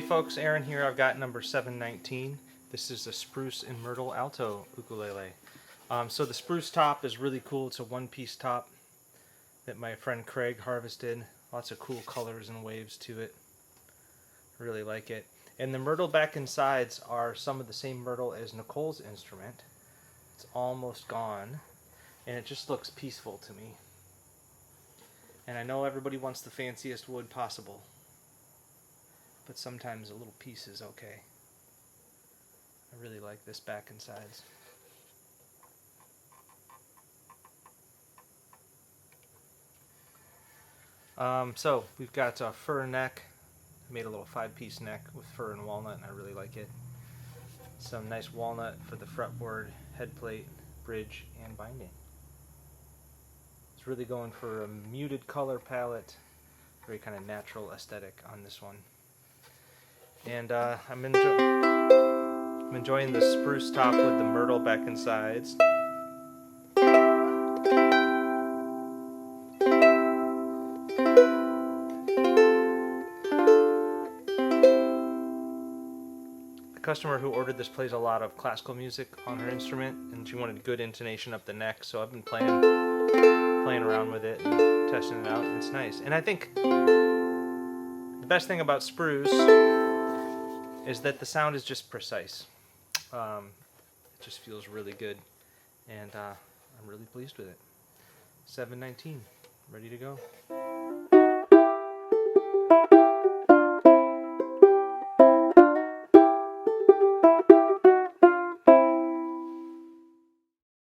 Hey folks, Aaron here. I've got number 719. This is the Spruce and Myrtle Alto ukulele. So the Spruce top is really cool. It's a one-piece top that my friend Craig harvested. Lots of cool colors and waves to it. Really like it. And the Myrtle back and sides are some of the same Myrtle as Nicole's instrument. It's almost gone, and it just looks peaceful to me. And I know everybody wants the fanciest wood possible, but sometimes a little piece is okay. I really like this back and sides. So we've got a fir neck. I made a little 5-piece neck with fir and walnut, and I really like it. Some nice walnut for the fretboard, head plate, bridge, and binding. It's really going for a muted color palette, very kind of natural aesthetic on this one. And I'm enjoying the spruce top with the myrtle back and sides. The customer who ordered this plays a lot of classical music on her instrument, and she wanted good intonation up the neck, so I've been playing around with it and testing it out, and it's nice. And I think the best thing about Spruce is that the sound is just precise. It just feels really good, and I'm really pleased with it. 719, ready to go.